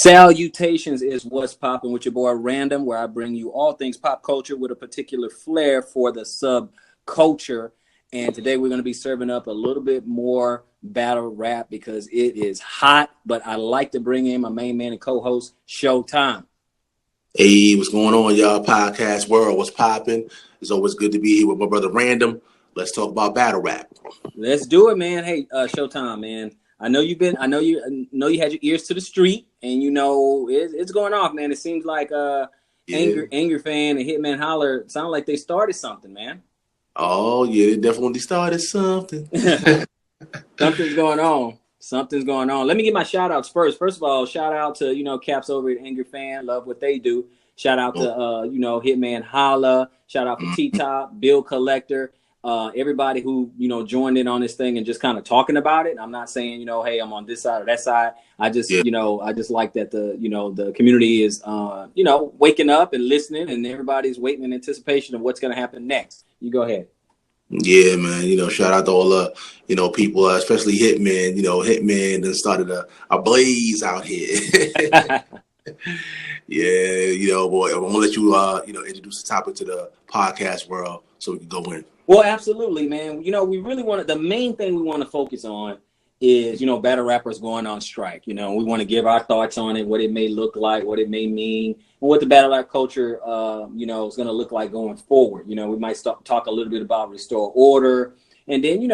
Salutations is what's popping with your boy Random, where I bring you all things pop culture with a particular flair for the subculture. And today we're going to be serving up a little bit more battle rap because it is hot. But I like to bring in my main man and co-host, Showtime. Hey, what's going on, y'all? Podcast world, what's popping? It's always good to be here with my brother Random. Let's talk about battle rap. Let's do it, man. Hey, Showtime, man. I know you had your ears to the street, and you know it's going off, man. It seems like Anger Fan and Hitman Holler sound like they started something, man. Oh yeah, they definitely started something. Something's going on. Something's going on. Let me get my shout outs first. First of all, shout out to Caps over at Anger Fan. Love what they do. Shout out to Hitman Holla. Shout out to T-Top, Bill Collector. Everybody who joined in on this thing and just kind of talking about it. I'm not saying hey, I'm on this side or that side. I just I just like that the community is waking up and listening, and everybody's waiting in anticipation of what's going to happen next. You go ahead. Yeah, man. Shout out to all the people, especially Hitman. Hitman then started a blaze out here. Yeah, boy. I'm gonna let you introduce the topic to the podcast world so we can go in. Well, absolutely, man. We really the main thing we want to focus on is, battle rappers going on strike. We want to give our thoughts on it, what it may look like, what it may mean, and what the battle rap culture, is going to look like going forward. We might talk a little bit about restore order. And then, we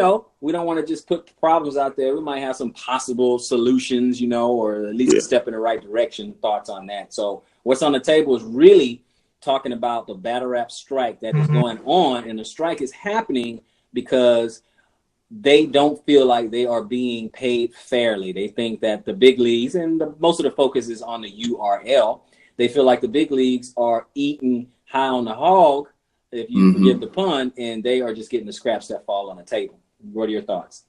don't want to just put problems out there. We might have some possible solutions, or at least a step in the right direction, thoughts on that. So what's on the table is really talking about the battle rap strike that is going on, and the strike is happening because they don't feel like they are being paid fairly. They think that the big leagues, and most of the focus is on the URL, they feel like the big leagues are eating high on the hog, if you forgive the pun, and they are just getting the scraps that fall on the table. What are your thoughts?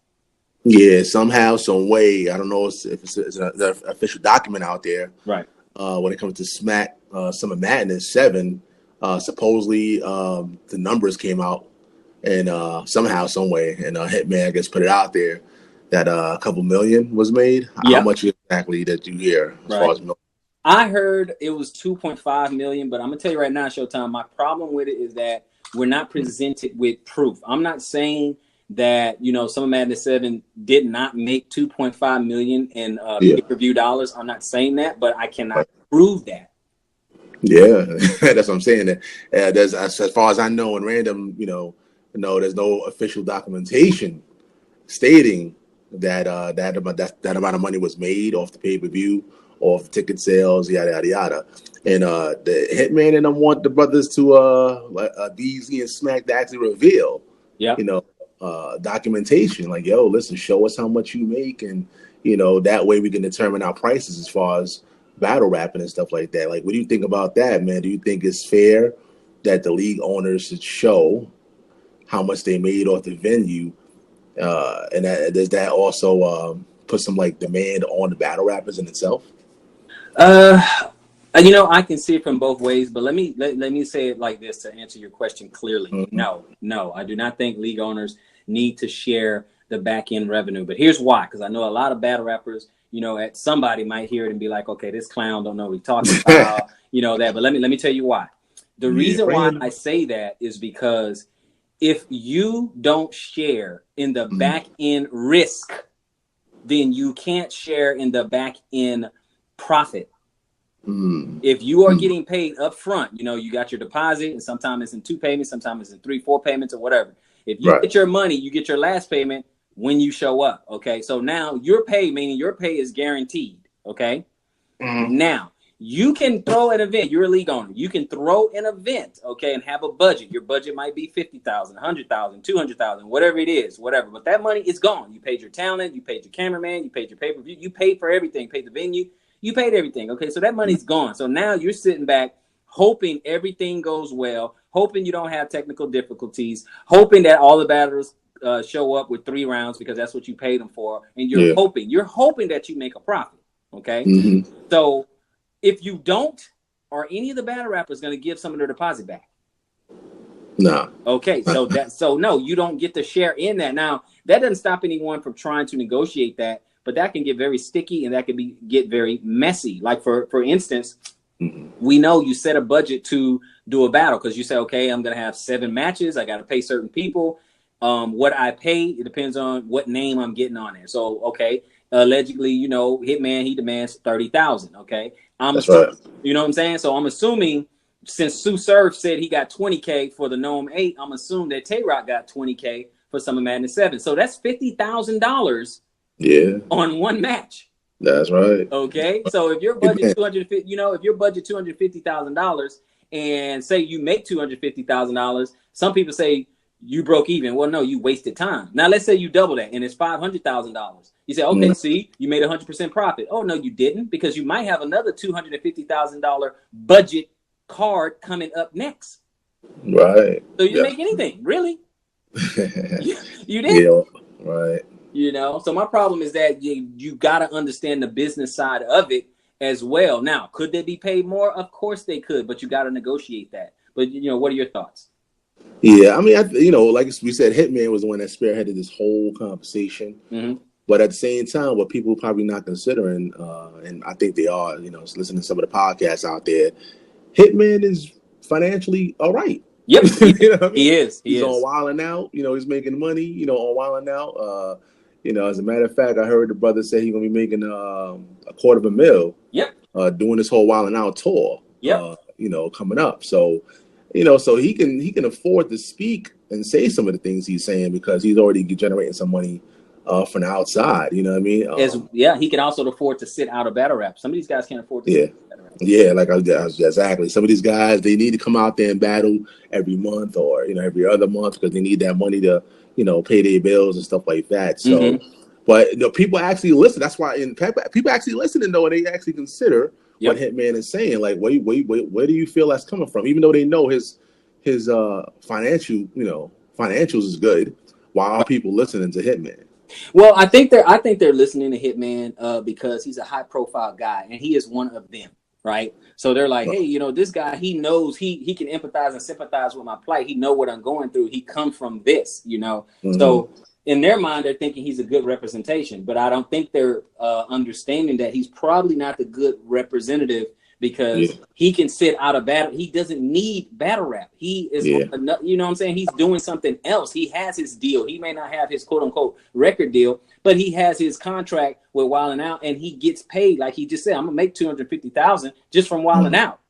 Yeah, somehow, some way, I don't know if it's an official document out there. Right. When it comes to Smack Summer Madness 7, supposedly the numbers came out, and somehow, some way, and Hitman, I guess, put it out there that a couple million was made. How much exactly did you hear as far as million? I heard it was 2.5 million, but I'm gonna tell you right now, Showtime, my problem with it is that we're not presented with proof. I'm not saying that Summer Madness 7 did not make 2.5 million in pay-per-view dollars. I'm not saying that, but I cannot prove that. Yeah, that's what I'm saying. There's, as far as I know, in Random, there's no official documentation stating that that amount of money was made off the pay-per-view, off the ticket sales, yada yada yada. And the Hitman and them want the brothers to Beasley and Smack to actually reveal, documentation. Like, yo, listen, show us how much you make, and that way we can determine our prices as far as battle rapping and stuff like that. Like, what do you think about that, man? Do you think it's fair that the league owners should show how much they made off the venue, and does that also put some demand on the battle rappers in itself? I can see it from both ways, but let me say it like this to answer your question clearly. No, I do not think league owners need to share the back end revenue. But here's why, because I know a lot of battle rappers, at somebody might hear it and be like, okay, this clown don't know what he's talking about, that. But let me tell you why. The reason why I say that is because if you don't share in the back end risk, then you can't share in the back end profit. If you are getting paid up front, you got your deposit, and sometimes it's in 2 payments, sometimes it's in 3, 4 payments, or whatever. If you get your money, you get your last payment when you show up. Okay, so now your pay, meaning your pay is guaranteed. Okay, now you can throw an event. You're a league owner. You can throw an event, okay, and have a budget. Your budget might be 50,000, 100,000, 200,000, whatever it is, whatever. But that money is gone. You paid your talent, you paid your cameraman, you paid your pay-per-view, you paid for everything, paid the venue. You paid everything, okay? So that money's gone. So now you're sitting back hoping everything goes well, hoping you don't have technical difficulties, hoping that all the battlers show up with 3 rounds because that's what you paid them for, and you're hoping that you make a profit, okay? So if you don't, are any of the battle rappers going to give some of their deposit back? No. Okay, so no, you don't get to share in that. Now, that doesn't stop anyone from trying to negotiate that but that can get very sticky and that can get very messy. Like for instance, we know you set a budget to do a battle because you say, okay, I'm going to have 7 matches. I got to pay certain people. What I pay, it depends on what name I'm getting on there. So, okay, allegedly, Hitman, he demands 30,000. Okay. That's right. You know what I'm saying? So I'm assuming since Sue Surf said he got 20K for the Gnome 8, I'm assuming that Tay-Rock got 20K for Summer Madness 7. So that's $50,000 on one match. That's right. Okay. So if your budget if your budget $250,000 and say you make $250,000, some people say you broke even. Well, no, you wasted time. Now let's say you double that and it's $500,000. You say, okay, see, you made 100% profit. Oh no, you didn't, because you might have another $250,000 budget card coming up next. Right. So you didn't make anything, really. you didn't. Yeah. Right. So my problem is that you got to understand the business side of it as well. Now, could they be paid more? Of course they could, but you got to negotiate that. But what are your thoughts? Yeah, I mean, like we said, Hitman was the one that spearheaded this whole conversation. Mm-hmm. But at the same time, what people probably not considering, and I think they are, listening to some of the podcasts out there, Hitman is financially all right. Yep, he is. He's on Wild 'N Out. He's making money. On Wild 'N Out. As a matter of fact, I heard the brother say he's gonna be making $250,000. Yep. Doing this whole Wild 'N Out tour. Yep. Coming up. So, so he can afford to speak and say some of the things he's saying because he's already generating some money from the outside. You know what I mean? He can also afford to sit out a battle rap. Some of these guys can't afford to sit out a battle rap. Yeah, exactly. Some of these guys, they need to come out there and battle every month or every other month because they need that money to pay their bills and stuff like that. So, but people actually listen. That's why people actually listen and know, and they actually consider what Hitman is saying. Like, where do you feel that's coming from? Even though they know his financials is good, why are people listening to Hitman? Well, I think they're listening to Hitman because he's a high profile guy and he is one of them, right? So they're like, hey, this guy, he knows he can empathize and sympathize with my plight. He know what I'm going through. He comes from this, So in their mind, they're thinking he's a good representation, but I don't think they're understanding that he's probably not the good representative because he can sit out of battle. He doesn't need battle rap. He is, you know what I'm saying? He's doing something else. He has his deal. He may not have his quote unquote record deal, but he has his contract with Wild 'N Out and he gets paid. Like he just said, I'm gonna make $250,000 just from Wild 'N Out.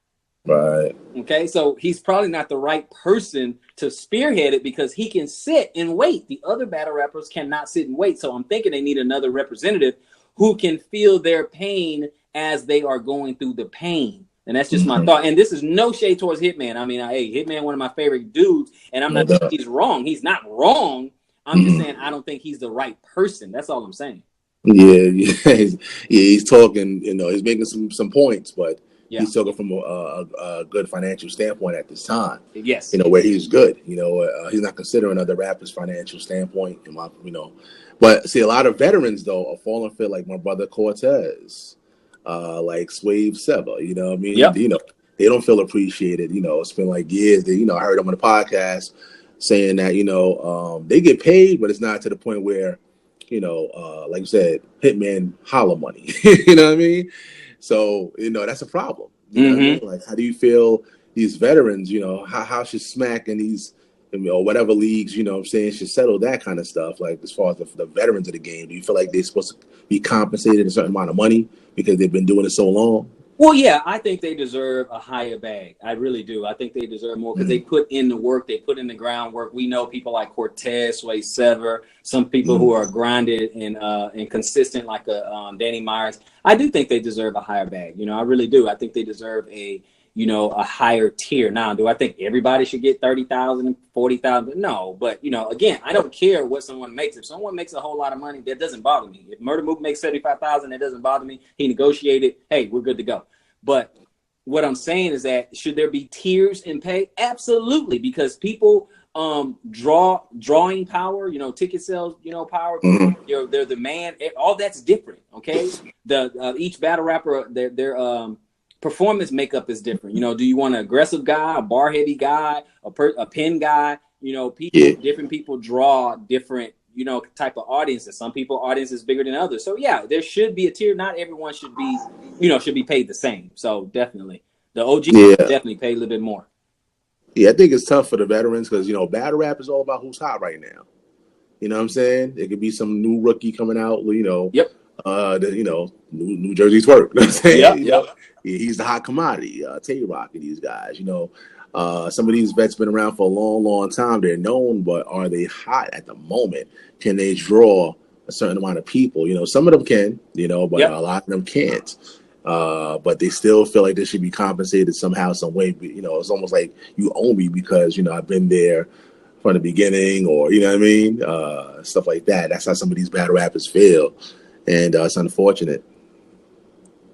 Right. Okay. So he's probably not the right person to spearhead it because he can sit and wait. The other battle rappers cannot sit and wait. So I'm thinking they need another representative who can feel their pain as they are going through the pain. And that's just my thought. And this is no shade towards Hitman. I mean, hey, Hitman, one of my favorite dudes. And I'm not saying he's wrong. He's not wrong. I'm just saying I don't think he's the right person. That's all I'm saying. Yeah. He's talking, he's making some points, but he's talking from a good financial standpoint at this time. Yes. Where he's good. He's not considering other rappers' financial standpoint. But see, a lot of veterans, though, are falling for like my brother Cortez. Like Swave Seva, you know what I mean? Yep. They don't feel appreciated. It's been like years. I heard them on the podcast saying that, they get paid, but it's not to the point where, like you said, Hitman holla money. You know what I mean? So, that's a problem. You know what I mean? Like, how do you feel these veterans, how should Smack and these, whatever leagues, should settle that kind of stuff? Like, as far as the veterans of the game, do you feel like they're supposed to be compensated a certain amount of money because they've been doing it so long? Well, yeah, I think they deserve a higher bag. I really do. I think they deserve more because they put in the work. They put in the groundwork. We know people like Cortez, Sway Sever, some people who are grinded and consistent like Danny Myers. I do think they deserve a higher bag. I really do. I think they deserve a higher tier. Now, do I think everybody should get 30,000, 40,000? No, but again, I don't care what someone makes. If someone makes a whole lot of money, that doesn't bother me. If Murder Mook makes 75,000, that doesn't bother me. He negotiated. Hey, we're good to go. But what I'm saying is that should there be tiers in pay? Absolutely, because people drawing power, ticket sales, power. They're the man. All that's different. Okay, each battle rapper, their performance makeup is different. Do you want an aggressive guy, a bar heavy guy, a pen guy? Different people draw different, type of audiences. Some people audience is bigger than others. So yeah, there should be a tier. Not everyone should be paid the same. So definitely the OG definitely pay a little bit more. Yeah, I think it's tough for the veterans because battle rap is all about who's hot right now. You know what I'm saying? It could be some new rookie coming out, Yep. New Jersey twerk. You know what I'm saying? Yep. He's the hot commodity. Tay-Rock and these guys. Some of these vets been around for a long, long time. They're known, but are they hot at the moment? Can they draw a certain amount of people? Some of them can. But a lot of them can't. But they still feel like they should be compensated somehow, some way. It's almost like you owe me because I've been there from the beginning, or you know what I mean, stuff like that. That's how some of these battle rappers feel, and it's unfortunate.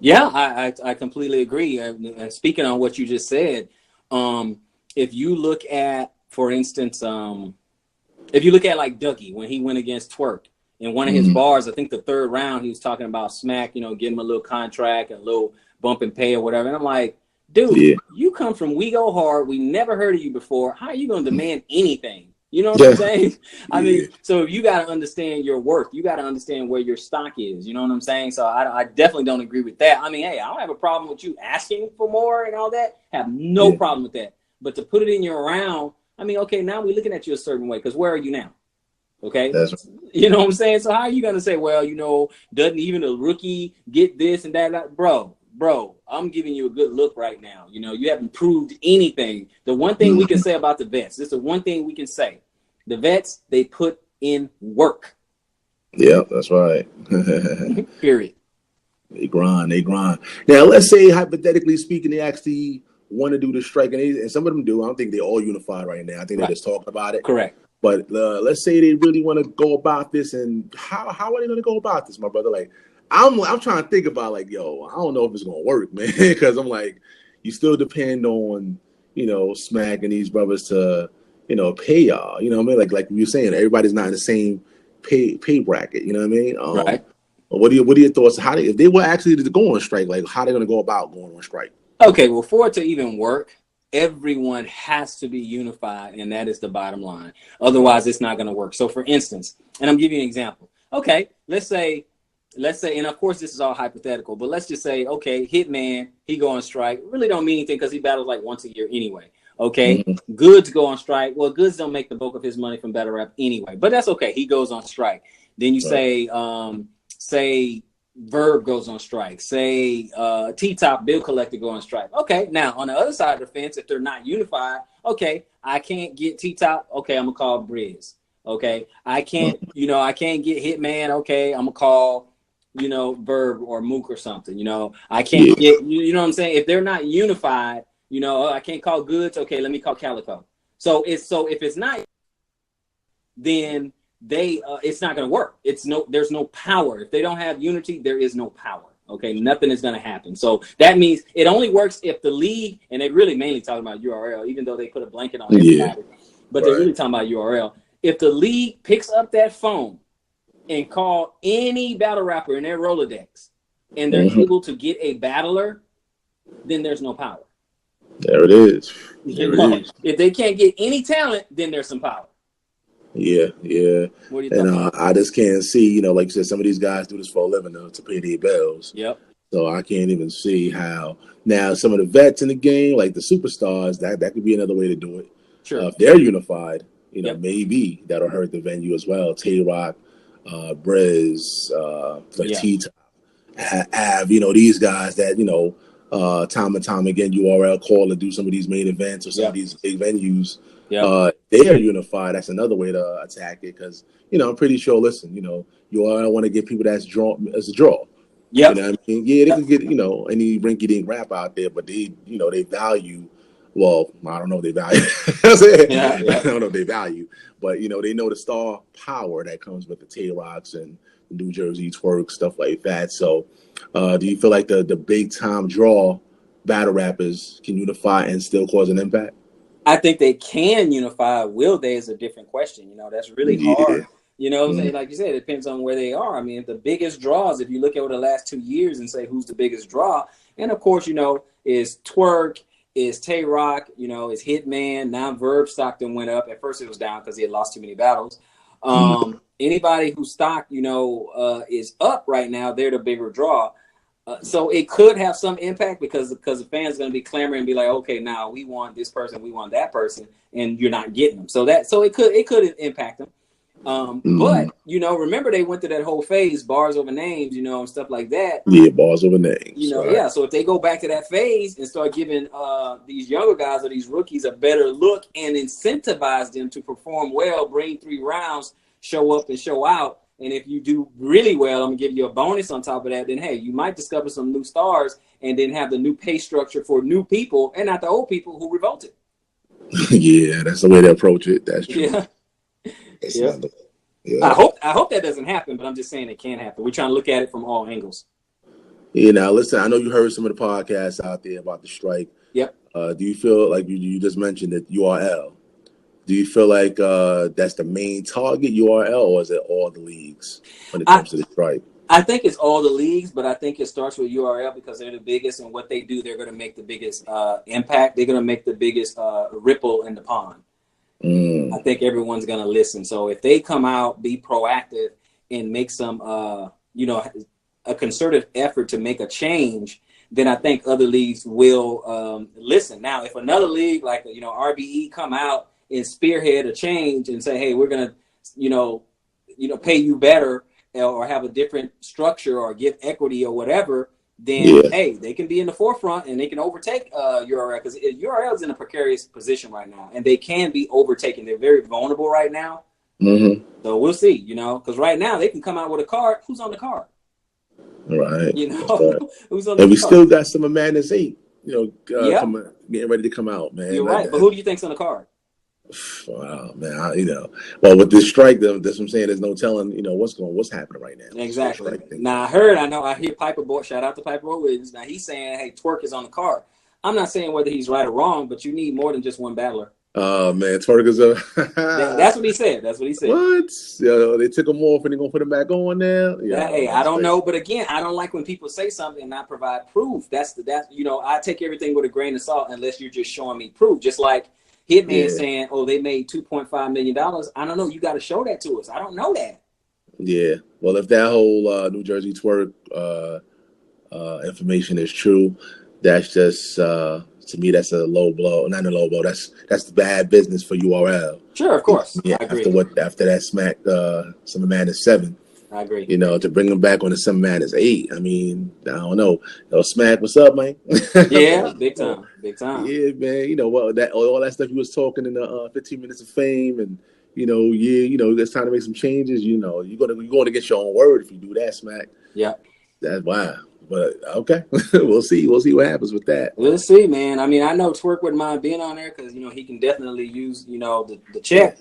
Yeah, I completely agree. And speaking on what you just said, if you look at, for instance, if you look at like Dougie when he went against Twerk in one of his bars, I think the third round he was talking about Smack, getting him a little contract, a little bump and pay or whatever, and I'm like, dude, you come from We Go Hard. We never heard of you before. How are you going to demand anything? You know what I'm saying? I mean, so you got to understand your worth. You got to understand where your stock is. You know what I'm saying? So I definitely don't agree with that. I mean, hey, I don't have a problem with you asking for more and all that. Have no problem with that. But to put it in your round, I mean, okay, now we're looking at you a certain way because where are you now? Okay. You know what I'm saying? So how are you going to say, well, doesn't even a rookie get this and that? Bro, I'm giving you a good look right now. You haven't proved anything. The one thing we can say about the vets, this is the one thing we can say. The vets, they put in work. Yeah, that's right. Period. They grind. Now, let's say, hypothetically speaking, they actually want to do the strike, and some of them do. I don't think they're all unified right now. I think they're just talking about it. Correct. But let's say they really want to go about this, and how are they going to go about this, my brother? Like, I'm trying to think about, like, yo, I don't know if it's going to work, man, because I'm like, you still depend on, Smack and these brothers to, pay y'all. You know what I mean? Like you were saying, everybody's not in the same pay bracket. You know what I mean? Right. What are your thoughts? If they were actually to go on strike, like, how are they going to go about going on strike? Okay, well, for it to even work, everyone has to be unified, and that is the bottom line. Otherwise, it's not going to work. So, for instance, and I'm giving you an example. Okay, let's say, and of course, this is all hypothetical, but let's just say, okay, Hitman, he go on strike. Really don't mean anything because he battles like once a year anyway. Okay, Goods go on strike. Well, Goods don't make the bulk of his money from battle rap anyway, but that's okay. He goes on strike. Then you say Verb goes on strike. Say T-Top, Bill Collector go on strike. Okay, now on the other side of the fence, if they're not unified, okay, I can't get T-Top. Okay, I'm gonna call Briz. Okay, I can't get Hitman. Okay, I'm gonna call Verb or Mook or something. I can't get you know what I'm saying. If they're not unified, I can't call Goods. Okay, let me call Calico. So if it's not, then it's not going to work. There's no power. If they don't have unity, there is no power. Okay, nothing is going to happen. So that means it only works if the league, and they really mainly talking about URL, even though they put a blanket on everybody, but they're really talking about URL. If the league picks up that phone and call any battle rapper in their Rolodex, and they're able to get a battler, then there's no power. There it is. If they can't get any talent, then there's some power. Yeah. What do you think? I just can't see, like you said, some of these guys do this for a living to pay their bills. Yep. So I can't even see how. Now, some of the vets in the game, like the superstars, that could be another way to do it. Sure. If they're unified, maybe that'll hurt the venue as well. Tay-Rock, Briz, T-Top, Av, these guys that, time and time again, URL call to do some of these main events or some of these big venues. They are unified. That's another way to attack it because, I'm pretty sure, listen, URL want to get people that's as a draw. Yeah. You know what I mean? Yeah, they can get, any rinky-dink rap out there, but they, they value, well, I don't know if they value. I don't know if they value, but, they know the star power that comes with the Tay-Rocks and the New Jersey twerk, stuff like that. So do you feel like the big-time draw battle rappers can unify and still cause an impact? I think they can unify. Will they is a different question. That's really hard. Like you said, it depends on where they are. I mean, if the biggest draws, if you look over the last 2 years and say who's the biggest draw, and of course, is Twerk, is Tay-Rock, is Hitman. Now Verb Stockton went up. At first it was down because he had lost too many battles. anybody whose stock, is up right now, they're the bigger draw. So it could have some impact because the fans are going to be clamoring and be like, okay, now we want this person, we want that person, and you're not getting them. So it could impact them. But remember they went through that whole phase, bars over names, and stuff like that. Yeah, bars over names. Right. Yeah. So if they go back to that phase and start giving these younger guys or these rookies a better look and incentivize them to perform well, bring 3 rounds, show up and show out. And if you do really well, I'm gonna give you a bonus on top of that. Then hey, you might discover some new stars and then have the new pay structure for new people and not the old people who revolted. Yeah, that's the way to approach it. That's true. Yeah. Yeah. I hope that doesn't happen, but I'm just saying it can happen. We're trying to look at it from all angles. Yeah, now listen, I know you heard some of the podcasts out there about the strike. Yep. Do you feel like you just mentioned that URL? Do you feel like that's the main target, URL, or is it all the leagues when it comes to the strike? I think it's all the leagues, but I think it starts with URL because they're the biggest, and what they do, they're going to make the biggest impact. They're going to make the biggest ripple in the pond. I think everyone's going to listen. So if they come out, be proactive, and make some, a concerted effort to make a change, then I think other leagues will listen. Now, if another league like, RBE come out and spearhead a change and say, hey, we're going to, pay you better or have a different structure or give equity or whatever, then, hey, they can be in the forefront and they can overtake URL because URL is in a precarious position right now and they can be overtaken. They're very vulnerable right now. So we'll see, because right now they can come out with a card. Who's on the card? Right. Who's on the and we card? still got some of Madness 8, getting ready to come out, man. You're right. But who do you think's on the card? Wow, man. Well, with this strike, that's what I'm saying. There's no telling, what's happening right now. Exactly. Now I hear Piper Boy. Shout out to Piper Boy Williams. Now he's saying, hey, Twerk is on the card. I'm not saying whether he's right or wrong, but you need more than just one battler. Oh man, Twerk is That's what he said. What? They took him off and they're gonna put him back on now. Yeah. Hey, I don't know, but again, I don't like when people say something and not provide proof. That's I take everything with a grain of salt unless you're just showing me proof. Just like Hitman saying, "Oh, they made $2.5 million." I don't know. You got to show that to us. I don't know that. Yeah. Well, if that whole New Jersey Twerk information is true, that's just to me that's a low blow. Not a low blow. That's bad business for URL. Sure, of course. Yeah. I agree. After that smack, Summer Madness 7. I agree. To bring them back on the Summer Madness 8. I mean, I don't know. Smack, what's up, man? Yeah, big time. Yeah, man. All that stuff you was talking in the 15 Minutes of Fame, and it's time to make some changes. You're going to get your own word if you do that, Smack. Yeah, that's wow. But okay, we'll see. We'll see what happens with that. We'll see, man. I mean, I know Twerk wouldn't mind being on there because he can definitely use the check.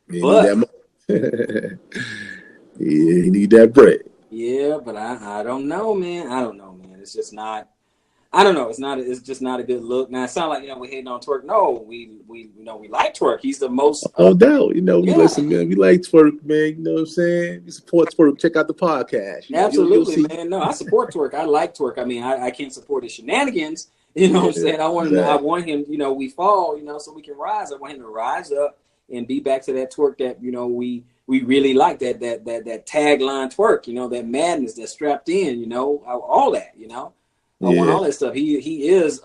Yeah, you need that bread. Yeah, but I don't know, man. It's just not. I don't know. It's just not a good look. Now it sounds like we're hating on Twerk. No, we like Twerk. He's the most. No doubt. Listen, man. We like Twerk, man. You know what I'm saying? You support Twerk. Check out the podcast. Absolutely, man. No, I support Twerk. I like Twerk. I mean, I can't support his shenanigans. You know what I'm saying? I want him. We fall. So we can rise. I want him to rise up and be back to that Twerk that we really like. That tagline Twerk. That madness, that strapped in. All that. I want all that stuff. He is.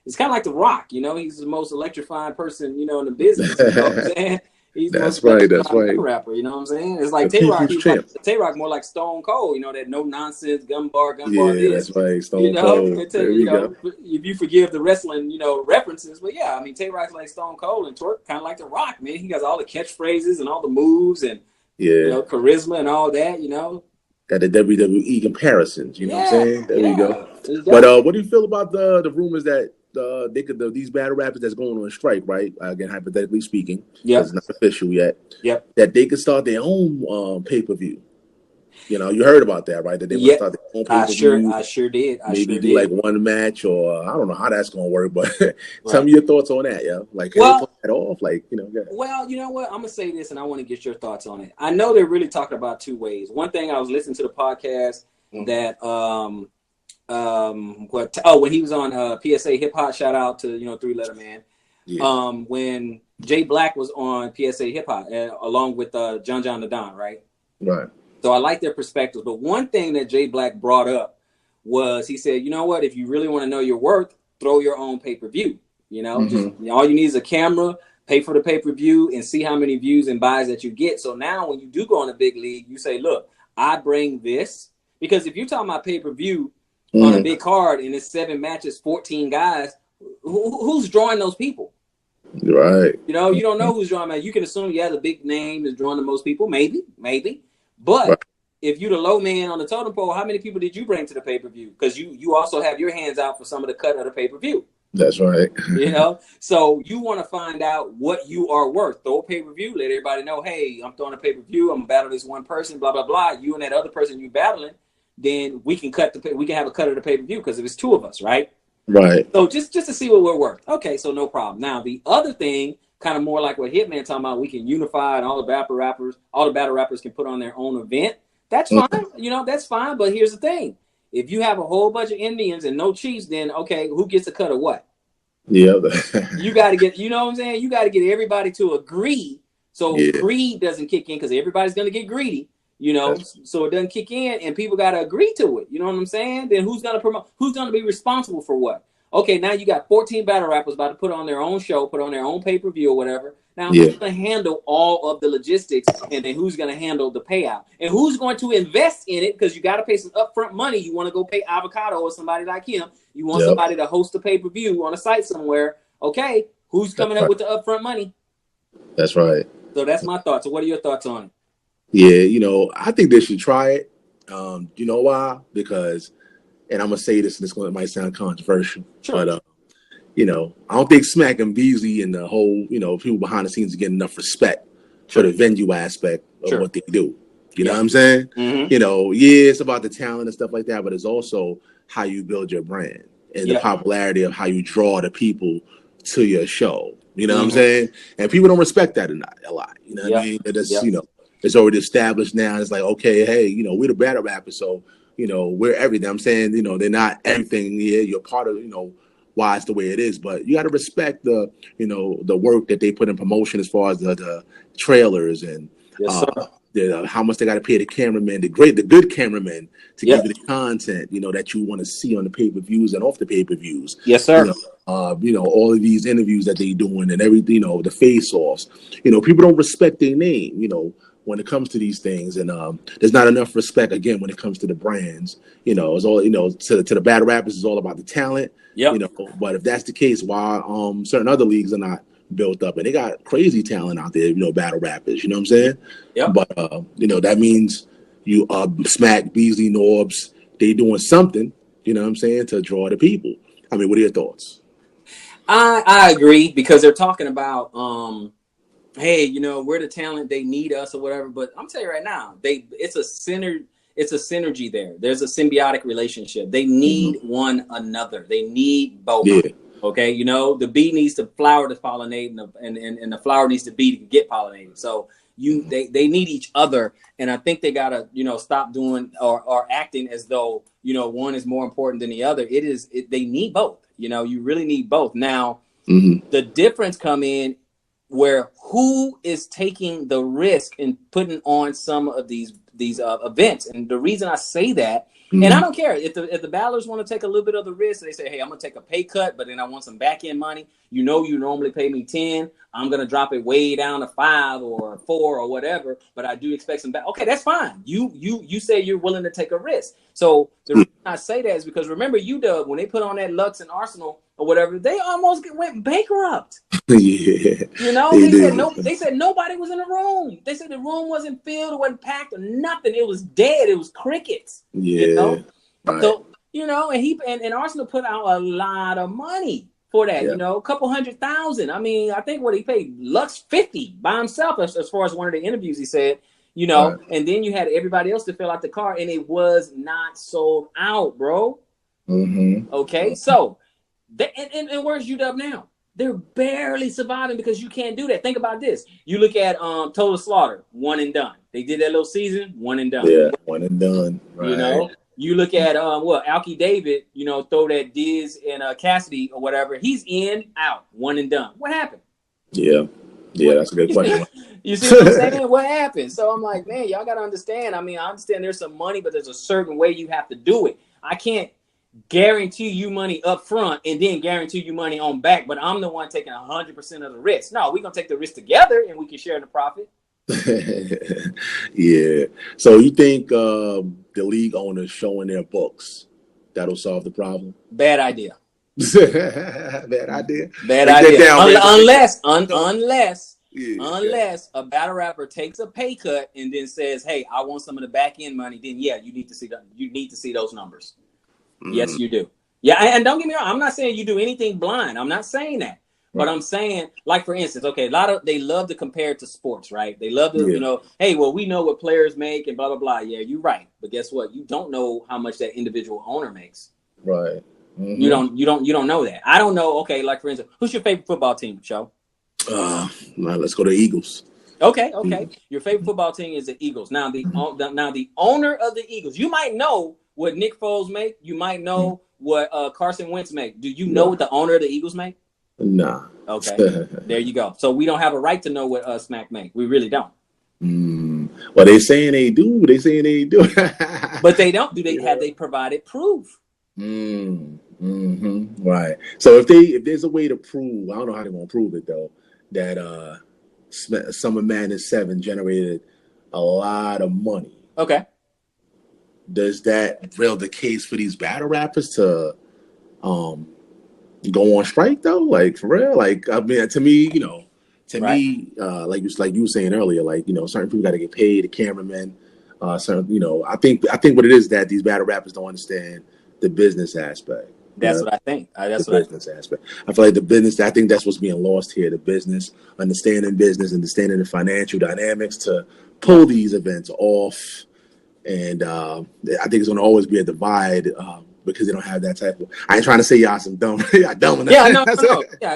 It's kind of like The Rock. He's the most electrifying person. In the business. You know what I'm saying? He's that's right. Rapper. You know what I'm saying? It's like Tay-Rock. Tay-Rock more like Stone Cold. That no nonsense gun bar. Yeah, that's right. Stone Cold. If you forgive the wrestling, references, but yeah, I mean Tay-Rock's like Stone Cold and Twerk kind of like The Rock. Man, he has all the catchphrases and all the moves and charisma and all that. Got the WWE comparisons, you know what I'm saying? There we go. But what do you feel about the rumors that these battle rappers that's going on strike, right? Again, hypothetically speaking, it's not official yet. Yep. That they could start their own pay-per-view. You heard about that, right? That they would start their own pay-per-view. I sure did. Maybe do like one match, or I don't know how that's gonna work, but tell me your thoughts on that, Like, can they pull that off? Like, Well, you know what? I'm gonna say this, and I want to get your thoughts on it. I know they're really talking about two ways. One thing, I was listening to the podcast that when he was on PSA Hip Hop, shout out to 3 Letter Man. Yeah. When Jay Black was on PSA Hip Hop along with John the Don, right? Right. So I like their perspective. But one thing that Jay Black brought up was he said, you know what? If you really want to know your worth, throw your own pay-per-view. You know, just all you need is a camera, pay for the pay-per-view, and see how many views and buys that you get. So now when you do go in a big league, you say, look, I bring this. Because if you're talking about pay-per-view on a big card and it's 7 matches, 14 guys, who's drawing those people? Right. You know, you don't know who's drawing. You can assume, yeah, the big name is drawing the most people. Maybe. But if you're the low man on the totem pole, how many people did you bring to the pay-per-view? Because you also have your hands out for some of the cut of the pay-per-view. That's right. You know, so you want to find out what you are worth. Throw a pay-per-view, let everybody know, hey, I'm throwing a pay-per-view. I'm gonna battle this one person, blah blah blah. You and that other person you battling, then we can have a cut of the pay-per-view because if it's 2 of us, right? Right. So just to see what we're worth. Okay, so no problem. Now the other thing, kind of more like what Hitman talking about, we can unify and all the battle rappers can put on their own event. That's fine. You know, that's fine. But here's the thing. If you have a whole bunch of Indians and no Chiefs, then okay, who gets a cut of what? Yeah. You got to get, you know what I'm saying? You got to get everybody to agree so greed doesn't kick in because everybody's going to get greedy, you know, so it doesn't kick in and people got to agree to it. You know what I'm saying? Then who's going to promote? Who's going to be responsible for what? Okay, now you got 14 battle rappers about to put on their own show, put on their own pay-per-view or whatever. Now, who's going to handle all of the logistics and then who's going to handle the payout? And who's going to invest in it? Because you got to pay some upfront money. You want to go pay Avocado or somebody like him. You want somebody to host a pay-per-view on a site somewhere. Okay, who's coming up with the upfront money? That's right. So that's my thoughts. So what are your thoughts on it? Yeah, you know, I think they should try it. You know why? Because, and I'm going to say this, and it might sound controversial, but you know, I don't think Smack and Beasley and the whole, you know, people behind the scenes are getting enough respect for the venue aspect of what they do. You know what I'm saying? You know, it's about the talent and stuff like that, but it's also how you build your brand and the popularity of how you draw the people to your show. You know what I'm saying? And people don't respect that a lot. You know what I mean? It's, you know, it's already established now. It's like, okay, hey, you know, we're the battle rappers, so, you know, we're everything. I'm saying, you know, they're not everything. Yeah, you're part of, you know, why it's the way it is, but you got to respect the, you know, the work that they put in promotion as far as the trailers and how much they got to pay the cameraman, the good cameraman to give you the content, you know, that you want to see on the pay-per-views and off the pay-per-views. Yes, sir. You know, all of these interviews that they doing and everything, you know, the face-offs, you know, people don't respect their name, you know, when it comes to these things, and there's not enough respect again when it comes to the brands. You know, it's all, you know, to the battle rappers is all about the talent. You know, but if that's the case, why certain other leagues are not built up and they got crazy talent out there, you know, battle rappers, you know what I'm saying? But you know, that means you Smack, Beasley, Norbs, they doing something, you know what I'm saying, to draw the people. I mean, what are your thoughts? I agree because they're talking about hey, you know, we're the talent, they need us or whatever. But I'm telling you right now, it's a synergy there. There's a symbiotic relationship. They need one another. They need both. Okay, you know, the bee needs the flower to pollinate, and the flower needs the bee to get pollinated. So they need each other, and I think they gotta, you know, stop doing or acting as though, you know, one is more important than the other. They need both. You know, you really need both. Now, the difference come in where who is taking the risk and putting on some of these events. And the reason I say that, and I don't care if the battlers want to take a little bit of the risk, they say, hey, I'm going to take a pay cut, but then I want some back end money. You know, you normally pay me 10. I'm going to drop it way down to 5 or 4 or whatever, but I do expect some back. Okay, that's fine. You say you're willing to take a risk. So the reason I say that is because remember, UW, when they put on that Lux and Arsenal or whatever, they almost went bankrupt. You know, they said nobody was in the room. They said the room wasn't filled, it wasn't packed or nothing. It was dead. It was crickets. You know? So, you know, and Arsenal put out a lot of money for that, you know, a couple $100,000. I mean, I think what he paid Lux 50 by himself as far as one of the interviews he said, you know, and then you had everybody else to fill out the car and it was not sold out, bro. Okay, so and where's UW now? They're barely surviving because you can't do that. Think about this. You look at Total Slaughter, one and done. They did that little season, one and done. Yeah, one and done. You know, you look at Alki David, you know, throw that Diz and Cassidy or whatever. He's in, out, one and done. What happened? Yeah. Yeah, that's a good question. You see what I'm saying? What happened? So I'm like, man, y'all got to understand. I mean, I understand there's some money, but there's a certain way you have to do it. I can't guarantee you money up front and then guarantee you money on back, but I'm the one taking 100% of the risk. No, we're going to take the risk together and we can share the profit. Yeah. So you think the league owners showing their books, that'll solve the problem? Bad idea. Bad idea. Bad Break that idea. down, Unless a battle rapper takes a pay cut and then says, "Hey, I want some of the back end money," then yeah, you need to see those numbers. Yes, you do. Yeah, and don't get me wrong. I'm not saying you do anything blind. I'm not saying that. But I'm saying, like, for instance, okay, they love to compare it to sports, right? They love to, hey, well, we know what players make and blah, blah, blah. Yeah, you're right. But guess what? You don't know how much that individual owner makes. Right. Mm-hmm. You don't know that. I don't know. Okay, like, for instance, who's your favorite football team, Show? Let's go to Eagles. Okay. Your favorite football team is the Eagles. Now, the owner of the Eagles, you might know what Nick Foles make. You might know what Carson Wentz make. Do you know what the owner of the Eagles make? Nah. Okay. There you go. So we don't have a right to know what Smack make. We really don't. Well, they saying they do. But they don't. Have they provided proof? Right. So if there's a way to prove, I don't know how they're gonna prove it though, that Summer Madness 7 generated a lot of money. Okay. Does that build the case for these battle rappers to go on strike though? Like, for real? Like, I mean, to me, like you were saying earlier, like, certain people got to get paid, the cameramen, certain, I think what it is that these battle rappers don't understand the business aspect. That's what I think. Aspect. I feel like the business, I think that's what's being lost here. The business, understanding the financial dynamics to pull these events off. And I think it's going to always be a divide because they don't have that type of. I ain't trying to say y'all some dumb.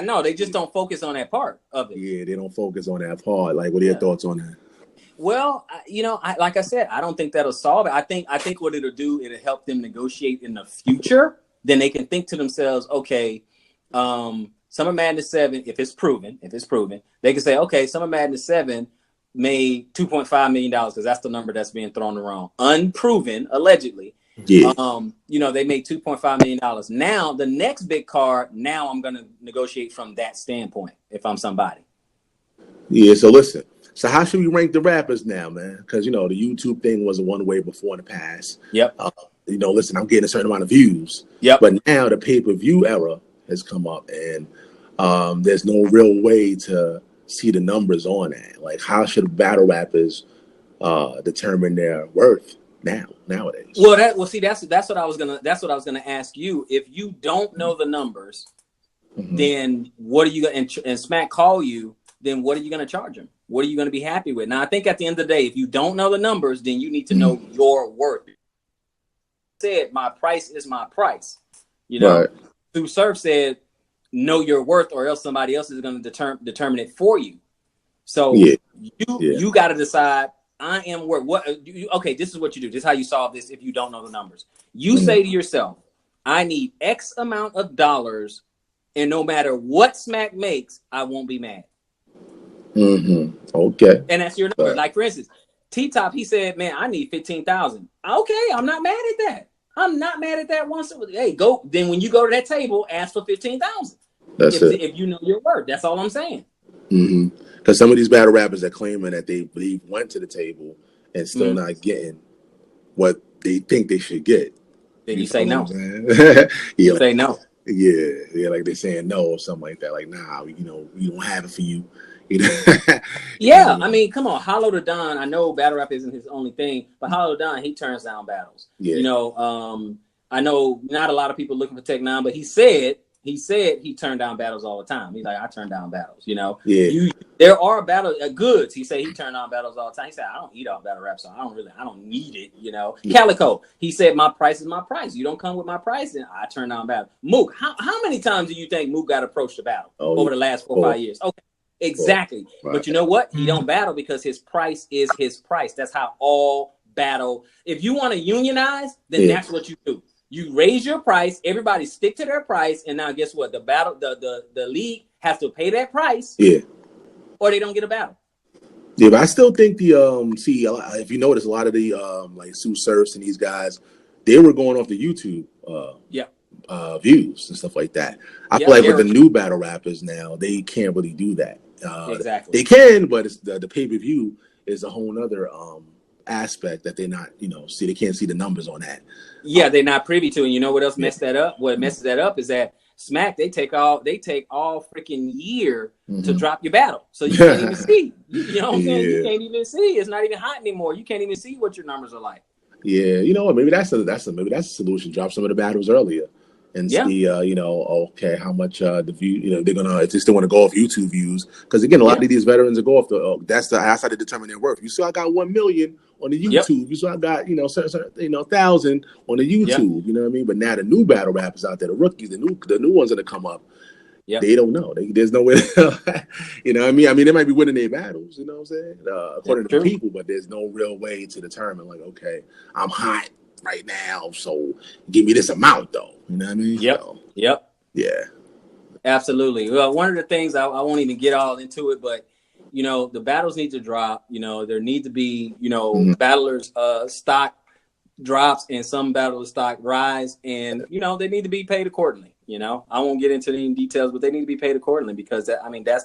No. They just don't focus on that part of it. Yeah, they don't focus on that part. Like, what are your thoughts on that? Well, like I said, I don't think that'll solve it. I think what it'll do, it'll help them negotiate in the future. Then they can think to themselves, okay, Summer Madness 7, if it's proven, they can say, okay, Summer Madness 7 made $2.5 million because that's the number that's being thrown around, unproven, allegedly. Yeah. They made $2.5 million. Now the next big card. Now I'm going to negotiate from that standpoint. If I'm somebody. Yeah. So listen. So how should we rank the rappers now, man? Because the YouTube thing was a one way before in the past. Yep. Listen, I'm getting a certain amount of views. Yep. But now the pay-per-view era has come up, and there's no real way to see the numbers on that. Like, how should battle rappers determine their worth nowadays? Well, that's what I was gonna ask you. If you don't know the numbers, then what are you gonna and Smack call you? Then what are you gonna charge him? What are you gonna be happy with? Now, I think at the end of the day, if you don't know the numbers, then you need to know your worth. Said my price is my price. Right. Sue Surf said, know your worth, or else somebody else is going to determine it for you. So you got to decide. I am worth what? Okay, this is what you do. This is how you solve this. If you don't know the numbers, you say to yourself, I need X amount of dollars, and no matter what Smack makes, I won't be mad. Okay. And that's your number. Like, for instance, T-Top, he said, man, I need 15,000. Okay, I'm not mad at that. I'm not mad at that once. Hey, go. Then when you go to that table, ask for 15,000. That's it. If you know your worth, that's all I'm saying. Because some of these battle rappers are claiming that they believe went to the table and still not getting what they think they should get. Then you say no. You say no. Yeah, like they're saying no or something like that. Like, nah, we don't have it for you. Yeah, I mean, come on, Hollow the Don. I know battle rap isn't his only thing, but Hollow the Don, he turns down battles. Yeah. I know not a lot of people looking for Tech Nine, but he said he turned down battles all the time. He's like, I turn down battles. There are battle goods. He said he turned down battles all the time. He said, I don't eat off battle rap, so I don't need it. Calico, he said, my price is my price. You don't come with my price, and I turn down battle. Mook, how many times do you think Mook got approached to battle over the last 4 or 5 years? Okay. Exactly. Right. But you know what? He don't battle because his price is his price. That's how all battle. If you want to unionize, then that's what you do. You raise your price, everybody stick to their price, and now guess what? The battle, the league has to pay that price. Yeah. or they don't get a battle. Yeah, but I still think the see if you notice a lot of the like Sue Surfs and these guys, they were going off the YouTube views and stuff like that. I feel like with the new battle rappers now, they can't really do that. Exactly. They can, but it's the pay-per-view is a whole other aspect that they're not, see, they can't see the numbers on that. Yeah, they're not privy to. And you know what else messed that up? What messes that up is that Smack, they take all freaking year to drop your battle. So you can't even see. You know what I'm saying? You can't even see. It's not even hot anymore. You can't even see what your numbers are like. Yeah, you know what? Maybe that's a solution. Drop some of the battles earlier and see, okay, how much the view, they're gonna, if they still want to go off YouTube views, because again, a lot of these veterans will go off that's how they determine their worth. You saw I got 1 million on the YouTube. You saw I got 1,000 on the YouTube. You know what I mean? But now the new battle rappers out there, the rookies, the new ones that come up. They don't know. There's no way. You know what I mean? I mean, they might be winning their battles. You know what I'm saying? According to the people, but there's no real way to determine. Like, okay, I'm hot right now, so give me this amount, though. You know what I mean? Yeah. Absolutely. Well, one of the things I won't even get all into it, but the battles need to drop. There need to be battlers stock drops and some battlers stock rise, and they need to be paid accordingly. I won't get into any details, but they need to be paid accordingly because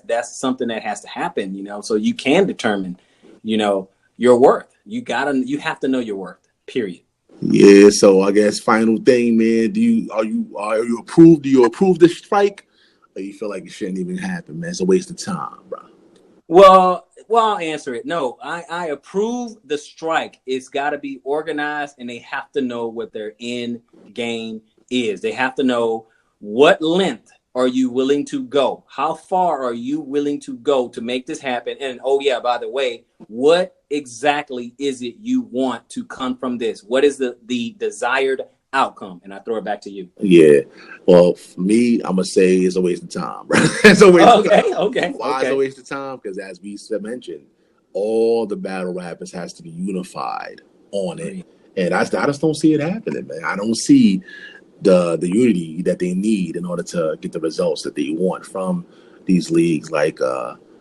that's something that has to happen. So you can determine your worth. You have to know your worth. Period. Yeah, so I guess final thing, man. Do you approve the strike, or you feel like it shouldn't even happen, man? It's a waste of time, bro. Well, I'll answer it. No, I approve the strike. It's got to be organized, and they have to know what their end game is. They have to know what length are you willing to go? How far are you willing to go to make this happen? And by the way, what exactly is it you want to come from this? What is the desired outcome? And I throw it back to you. Yeah. Well, for me, I'm gonna say it's a waste of time, bro. It's a waste of time. Okay. Why is it a waste of time? Because as we mentioned, all the battle rappers has to be unified on it. And I just don't see it happening, man. I don't see the unity that they need in order to get the results that they want from these leagues like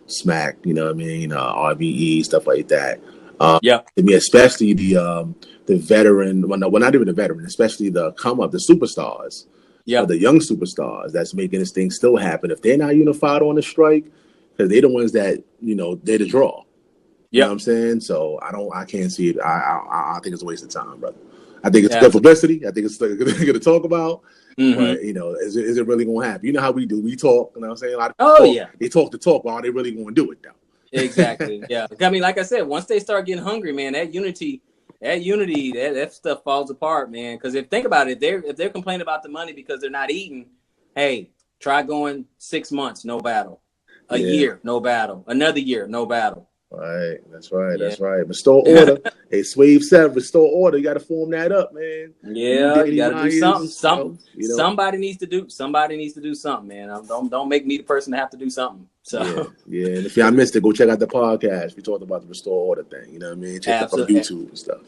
Smack, you know what I mean, RBE, stuff like that. To me, especially the veteran, not even the veteran, especially the the superstars, the young superstars that's making this thing still happen. If they're not unified on the strike, because they're the ones that they're the draw. You know what I'm saying? So I can't see it. I think it's a waste of time, brother. I think it's good publicity. I think it's good to talk about. But is it really going to happen? You know how we do. We talk. You know what I'm saying? A lot of people they talk the talk, but are they really going to do it though? Exactly. Yeah. I mean, like I said, once they start getting hungry, man, that unity, that stuff falls apart, man. Because think about it, if they're complaining about the money because they're not eating, hey, try going 6 months, no battle, a year, no battle, another year, no battle. Right, that's right. Restore order. Hey, Swave 7, restore order. You got to form that up, man. Yeah, you got to do something. Somebody needs to do something, man. Don't make me the person to have to do something. So yeah. And if y'all missed it, go check out the podcast. We talked about the restore order thing. You know what I mean? Check out on YouTube and stuff.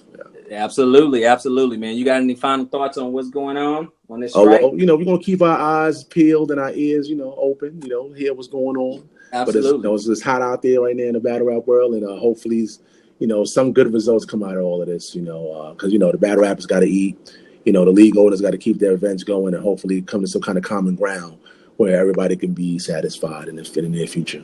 Yeah. Absolutely, man. You got any final thoughts on what's going on this strike? Well, we're gonna keep our eyes peeled and our ears, open. Hear what's going on. Absolutely. But it's hot out there right now in the battle rap world, and hopefully, some good results come out of all of this. Because the battle rappers got to eat. The league owners got to keep their events going, and hopefully come to some kind of common ground where everybody can be satisfied in the near future.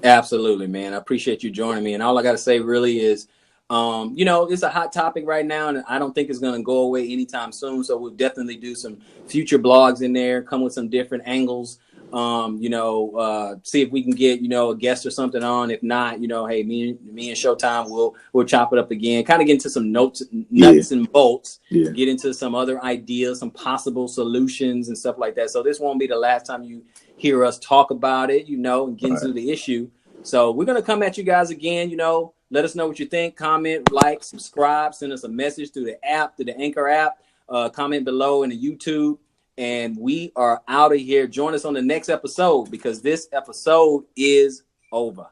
Absolutely, man. I appreciate you joining me, and all I got to say really is, it's a hot topic right now, and I don't think it's going to go away anytime soon. So we'll definitely do some future blogs in there, come with some different angles. See if we can get a guest or something on. If not, hey, me and Showtime we'll chop it up again, kind of get into some nuts and bolts, get into some other ideas, some possible solutions and stuff like that. So this won't be the last time you hear us talk about it, and get into the issue. So we're gonna come at you guys again. Let us know what you think. Comment, like, subscribe, send us a message through the app, through the Anchor app. Comment below in the YouTube. And we are out of here. Join us on the next episode because this episode is over.